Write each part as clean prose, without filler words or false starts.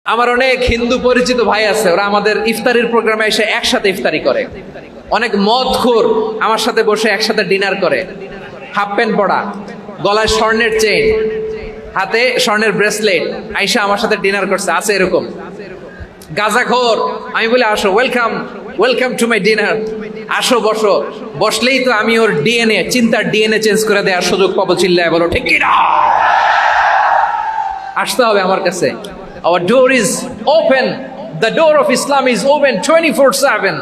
আমার অনেক হিন্দু পরিচিত ভাই আছে, ওরা আমাদের ইফতারির প্রোগ্রামে এসে একসাথে ইফতারি করে। অনেক মদখোর আমার সাথে বসে একসাথে ডিনার করে, হাফ প্যান্ট পরা, গলায় স্বর্ণের চেইন, হাতে স্বর্ণের ব্রেসলেট, আইসা আমার সাথে ডিনার করছে। আছে এরকম গাঁজাখোর। আমি বলি আসো, welcome welcome to my dinner, আসো বসো। বসলেই তো আমি ওর ডিএনএ, চিন্তার ডিএনএ চেঞ্জ করে দেওয়ার সুযোগ পাবো। চিল্লায় বলো ঠিক কি না? আসতে হবে আমার কাছে। Our door is open. The door of Islam is open 24/7.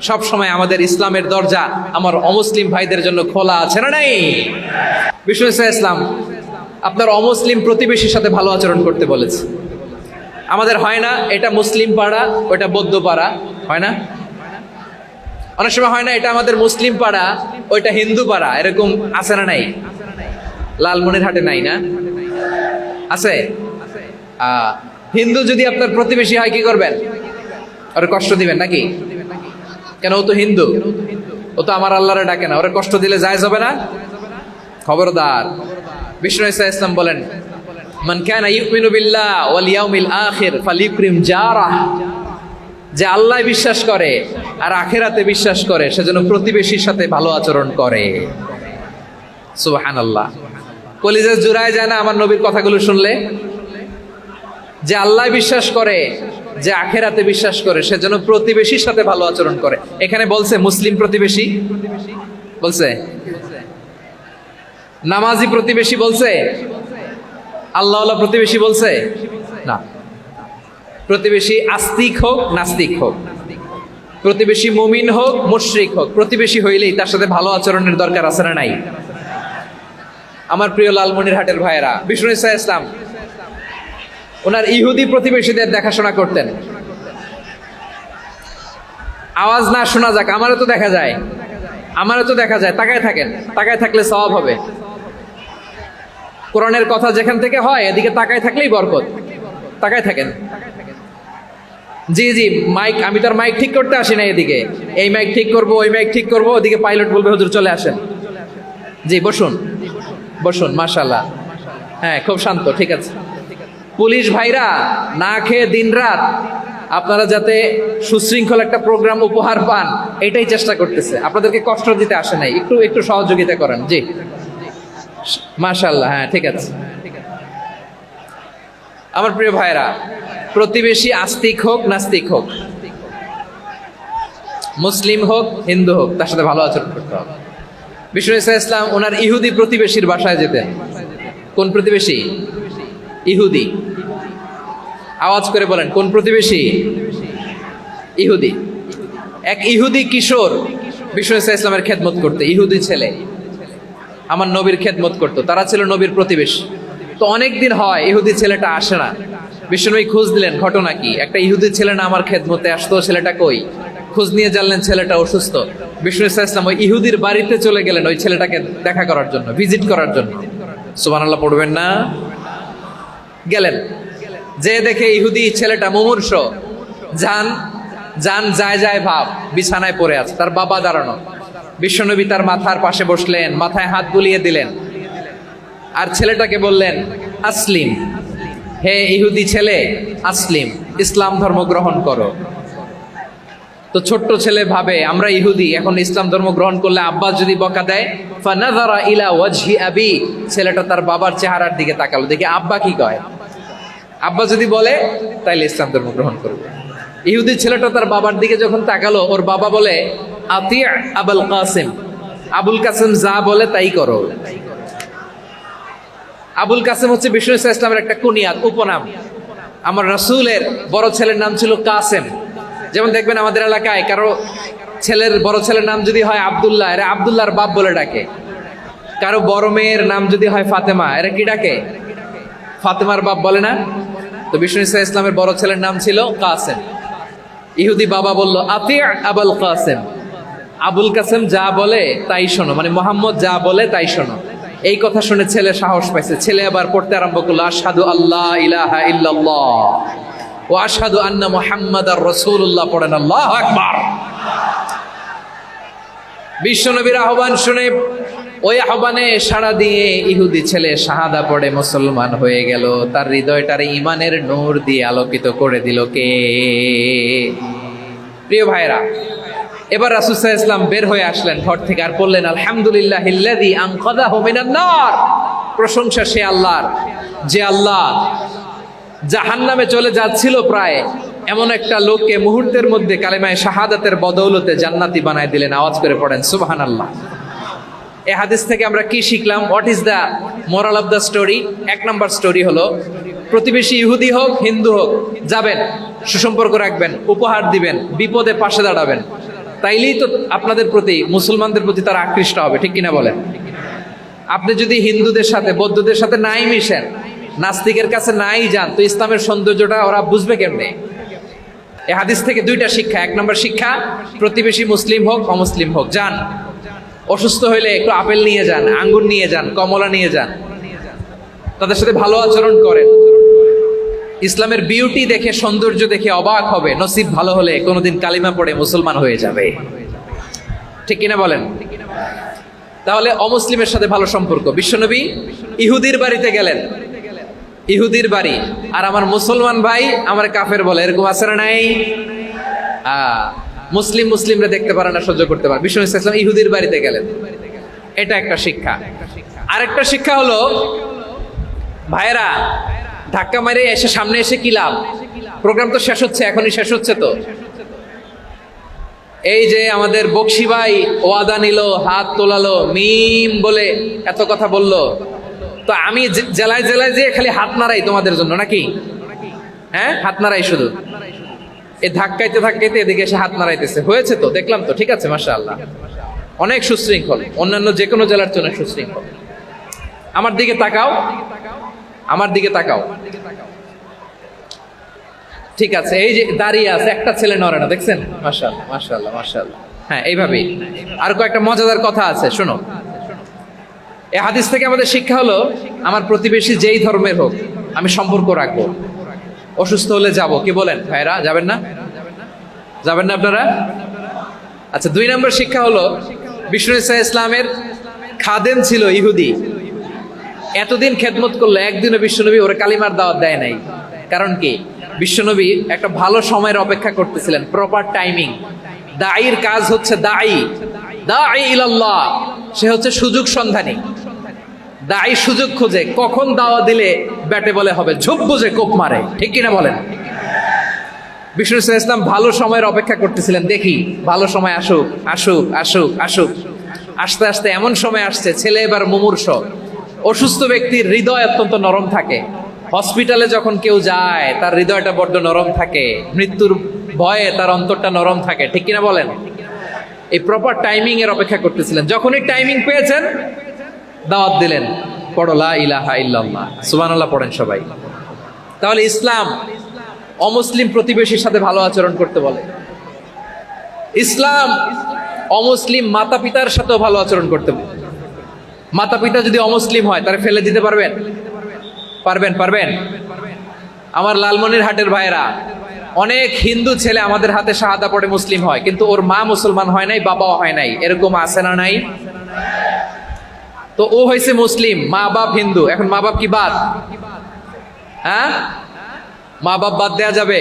সব সময় আমাদের ইসলামের দরজা আমার অমুসলিম ভাইদের জন্য খোলা আছে না নাই? বিষ্ণু ইসলাম আপনার অমুসলিম প্রতিবেশীর সাথে ভালো আচরণ করতে বলেছে। আমাদের হয় না এটা মুসলিম পাড়া, ওটা বৌদ্ধ পাড়া, হয় না? অনেক সময় হয় না এটা আমাদের মুসলিম পাড়া, ওইটা হিন্দু পাড়া, এরকম আছে না নাই? লালমনিরহাটে নাই না? আছে? হিন্দু যদি আপনার প্রতিবেশী হয় কি করবেন? ওর কষ্ট দিবেন নাকি? কেন? ও তো হিন্দু, ও তো আমার আল্লাহরে ডাকে না, ওরে কষ্ট দিলে জায়েজ হবে না? খবরদার। বিষ্ণু ইসলাম বলেন, মান কানা ইউমিনু বিল্লাহ ওয়াল ইয়াউমিল আখির ফালিউকরিম জারাহ। যে আল্লাহ বিশ্বাস করে আর আখিরাতে বিশ্বাস করে সে যেন প্রতিবেশীর সাথে ভালো আচরণ করে। সুবহানাল্লাহ। কলিজা জুড়ায় যায় না আমার নবীর কথাগুলো শুনলে? যে আল্লাহ বিশ্বাস করে, যে আখেরাতে বিশ্বাস করে সে যেন প্রতিবেশীর সাথে ভালো আচরণ করে। এখানে বলছে মুসলিম প্রতিবেশী বলছে, নামাজি প্রতিবেশী বলছে, আল্লাহওয়ালা প্রতিবেশী বলছে না। প্রতিবেশী আস্তিক হোক নাস্তিক হোক, প্রতিবেশী মুমিন হোক মুশরিক হোক, প্রতিবেশী হইলেই তার সাথে ভালো আচরণের দরকার আছে না নাই? আমার প্রিয় লালমনিরহাটের ভাইয়েরা, বিষ্ণু ইসলাম ওনার ইহুদি প্রতিবেশীদের দেখাশোনা করতেন। আওয়াজ না শোনা যাক, আমারও তো দেখা যায়, আমারও তো দেখা যায়। তাকায় থাকেন, তাকায় থাকলে সওয়াব হবে। কোরআনের কথা যেখান থেকে হয় এদিকে তাকায় থাকলেই বরকত। তাকায় থাকেন। জি জি, মাইক, আমি তার মাইক ঠিক করতে আসি না এদিকে, এই মাইক ঠিক করব, ওই মাইক ঠিক করব, ওদিকে পাইলট বলবে হুজুর চলে আসেন। জি বসুন বসুন, মাশাআল্লাহ। হ্যাঁ খুব শান্ত, ঠিক আছে। পুলিশ ভাইরা না খেয়ে দিনরাত আপনারা যাতে সুশৃঙ্খল একটা প্রোগ্রাম উপহার পান এটাই চেষ্টা করতেছে, আপনাদেরকে কষ্ট দিতে আসে নাই। একটু একটু সহযোগিতা করেন। জি মাশাআল্লাহ। হ্যাঁ ঠিক আছে। আমার প্রিয় ভাইরা, প্রতিবেশী আস্তিক হোক নাস্তিক হোক, মুসলিম হোক হিন্দু হোক, তার সাথে ভালো আচরণ করতে হবে। বিষ্ণু ইসলাম ওনার ইহুদি প্রতিবেশীর বাসায় যেতেন। কোন প্রতিবেশী? ইহুদি। আওয়াজ করে বলেন, কোন প্রতিবেশী? ইহুদি। এক ইহুদি কিশোর বিষ্ণু ইসলামের খেদমত করতে, ইহুদি ছেলে আমার নবীর খেদমত করতো। তারা ছিল নবীর প্রতিবেশী। তো অনেক দিন হয় ইহুদি ছেলেটা আসে না। বিষ্ণুনবী খোঁজ দিলেন, ঘটনা কি? একটা ইহুদি ছেলে না আমার খেদমতে আসতো, ছেলেটা কই? খোঁজ নিয়ে জানলেন ছেলেটা অসুস্থ। বিষ্ণু ইসলাম ওই ইহুদির বাড়িতে চলে গেলেন ওই ছেলেটাকে দেখা করার জন্য, ভিজিট করার জন্য। সুবহানাল্লাহ পড়বেন না? গেলেন, যে দেখে ইহুদি ছেলেটা মুমূর্ষ, জান জান যায় যায় ভাব, বিছানায় পড়ে আছে, তার বাবা দাঁড়ানো। বিশ্বনবী তার মাথার পাশে বসলেন, মাথায় হাত বুলিয়ে দিলেন, আর ছেলেটাকে বললেন আসলিম, হে ইহুদি ছেলে আসলিম, ইসলাম ধর্ম গ্রহণ করো। তো ছোট্ট ছেলে ভাবে আমরা ইহুদি, এখন ইসলাম ধর্ম গ্রহণ করলে আব্বা যদি বকা দেয়। ফানাযারা ইলা ওয়াজহি আবি, ছেলেটা তার বাবার চেহারার দিকে তাকালো, দেখি আব্বা কি কয়। আব্বা যদি বলে তাইলে ইসলাম ধর্ম গ্রহণ করবে। ইহুদি ছেলেটা তার বাবার দিকে যখন তাকালো, ওর বাবা বলে আতি আবুল কাসিম, আবুল কাসিম যা বলে তাই করো। আবুল কাসিম হচ্ছে বিষ্ণু ইসলামের একটা কুনিয়াত, উপনাম। আমার রাসূলের বড় ছেলের নাম ছিল কাসেম। যেমন দেখবেন আমাদের এলাকায় কারো ছেলের বড় ছেলের নাম যদি হয় আব্দুল্লাহ, এরা আব্দুল্লাহর বাপ বলে ডাকে। কারো বড় মেয়ের নাম যদি হয় ফাতেমা, এরা কি ডাকে? ফাতেমার বাপ বলে না? তো বিষ্ণু ইসলামের বড় ছেলের নাম ছিল কাসেম। ইহুদি বাবা বলল আতি আবুল কাসেম, আবুল কাসেম যা বলে তাই শোনো, মানে মোহাম্মদ যা বলে তাই শোনো। এই কথা শুনে ছেলে সাহস পাইছে, ছেলে আবার পড়তে আরম্ভ করলো আশহাদু আল্লাহ ইলাহা ইল্লাল্লাহ ওয়া আশহাদু আন্না মুহাম্মাদার রাসূলুল্লাহ। পড়েন আল্লাহু আকবার। বিশ্বনবীর আহ্বান শুনে ওই আহ্বানে সাড়া দিয়ে ইহুদি ছেলে শাহাদা পড়ে মুসলমান হয়ে গেল। তার হৃদয়টারে ইমানের নূর দিয়ে আলোকিত করে দিল কে? প্রিয় ভাইরা, এবার রাসূল সাল্লাল্লাহু আলাইহি ওয়াসাল্লাম বের হয়ে আসলেন ঘর থেকে আর বললেন, আলহামদুলিল্লাহিল্লাযী আনকাযাহু মিনান নার। প্রশংসা সে আল্লাহর, যে আল্লাহ জাহান্নামে চলে যাচ্ছিল প্রায় এমন একটা লোককে মুহূর্তের মধ্যে কালেমায়ে শাহাদাতের বদৌলতে জান্নাতি বানায় দিলেন। আওয়াজ করে পড়েন সুবহানাল্লাহ। এই হাদিস থেকে আমরা কি শিখলাম? What is the moral of the story? এক নম্বর স্টোরি হলো, প্রতিবেশী ইহুদি হোক হিন্দু হোক, যাবেন, সুসম্পর্ক রাখবেন, উপহার দিবেন, বিপদে পাশে দাঁড়াবেন। তাইলেই তো আপনাদের প্রতি, মুসলমানদের প্রতি তারা আকৃষ্ট হবে, ঠিক কিনা বলেন? আপনি যদি হিন্দুদের সাথে বৌদ্ধদের সাথে নাই মিশেন, নাস্তিকের কাছে নাই যান, তো ইসলামের সৌন্দর্যটা ওরা বুঝবে কেমনে? এই হাদিস থেকে দুইটা শিক্ষা। এক নম্বর শিক্ষা, প্রতিবেশী মুসলিম হোক অমুসলিম হোক, যান, অসুস্থ হইলে একটু আপেল নিয়ে যান, আঙ্গুর নিয়ে যান, কমলা নিয়ে যান, তাদের সাথে ভালো আচরণ করেন। ইসলামের বিউটি দেখে, সৌন্দর্য দেখে অবাক হবে, নসিব ভালো হলে কোনোদিন কালিমা পড়ে মুসলমান হয়ে যাবে, ঠিক কিনা বলেন? তাহলে অমুসলিমের সাথে ভালো সম্পর্ক। বিশ্বনবী ইহুদির বাড়িতে গেলেন, ইহুদির বাড়ি, আর আমার মুসলমান ভাই আমার কাফের বলে, এরকম আছে না নাই? মুসলিমরা দেখতে পারে না, সহ্য করতে পারে। বিশ্বনবী সাল্লাল্লাহু আলাইহি ওয়াসাল্লাম ইহুদির বাড়িতে গেলেন, এটা একটা শিক্ষা। আরেকটা শিক্ষা হলো, ভাইরা ধাক্কা মারে এসে সামনে এসে কি লাভ? প্রোগ্রাম তো শেষ হচ্ছে, এখনই শেষ হচ্ছে। তো এই যে আমাদের বকশি ভাই ওয়াদা নিল, হাত তোলালো, মিম বলে এত কথা বললো, তো আমি জেলায় জেলায় যে খালি হাত নাড়াই তোমাদের জন্য নাকি? হ্যাঁ, হাত নাড়াই শুধু। এই ধাক্কাইতে ধাক্কাইতে এদিকে এসে হাত নাড়াইতেছে, হয়েছে তো, দেখলাম তো, ঠিক আছে, মাশাআল্লাহ, অনেক সুশৃঙ্খল, অন্যান্য যে কোনো জেলার জন্য সুশৃঙ্খল। আমার দিকে তাকাও, আমার দিকে তাকাও, ঠিক আছে। এই যে দাঁড়িয়ে আছে, একটা ছেলে নড়ে না, দেখছেন? মাশাআল্লাহ মাশাআল্লাহ মাশাআল্লাহ। হ্যাঁ, এইভাবেই। আর কয়েকটা মজাদার কথা আছে, শোনো। এই হাদিস থেকে আমাদের শিক্ষা হলো, আমার প্রতিবেশী যেই ধর্মের হোক আমি সম্পর্ক রাখবো। অসুস্থ হলে যাব, কি বলেন ভাইরা? যাবেন না? যাবেন না আপনারা? আচ্ছা, 2 নম্বর শিক্ষা হলো, বিষ্ণু ইসলামের খাদেম ছিল ইহুদি, এতদিন খেদমত করলো, একদিনও বিশ্বনবী ওরা কালিমার দাওয়াত দেয় নাই। কারণ কি? বিশ্বনবী একটা ভালো সময়ের অপেক্ষা করতেছিলেন, প্রপার টাইমিং। দাঈর কাজ হচ্ছে দাঈ ইলাল্লাহ, সে হচ্ছে সুযোগ সন্ধানী। দাঈ সুযোগ খোঁজে, কখন দাওয়া দিলে ব্যাটে বলে হবে, ঝোপ বুঝে কোপ মারে, ঠিক কিনা বলেন? বিষ্ণু ইসলাম ভালো সময়ের অপেক্ষা করতেছিলেন, দেখি ভালো সময় আসুক আসুক আসুক আসুক। আস্তে আস্তে এমন সময় আসছে, ছেলে এবার মুমূর্ষ। অসুস্থ ব্যক্তির হৃদয় অত্যন্ত নরম থাকে। হসপিটালে যখন কেউ যায়, তার হৃদয়টা বড্ড নরম থাকে, মৃত্যুর ভয়ে তার অন্তরটা নরম থাকে, ঠিক কিনা বলেন? এই প্রপার টাইমিং এর অপেক্ষা করতেছিলেন। যখনই টাইমিং পেয়েছেন, দাওয়াত দিলেন, পড়ো লা ইলাহা ইল্লাল্লাহ, সুবহানাল্লাহ পড়েন সবাই। তাহলে ইসলাম অমুসলিম প্রতিবেশীর সাথে ভালো আচরণ করতে বলে। ইসলাম অমুসলিম মাতা পিতার সাথেও ভালো আচরণ করতে বলে। মাতা পিতা যদি অমুসলিম হয়, তারা ফেলে দিতে পারবেন? পারবেন? আমার লালমনিরহাটের ভাইরা, অনেক হিন্দু ছেলে আমাদের হাতে শাহাদা পড়ে মুসলিম হয়, কিন্তু ওর মা মুসলমান হয় নাই, বাবাও হয় নাই, এরকম আছে না নাই? তো ও হয়েছে মুসলিম, মা বাপ হিন্দু, এখন মা বাপ কি বাদ? হ্যাঁ, মা বাপ বাদ দেয়া যাবে?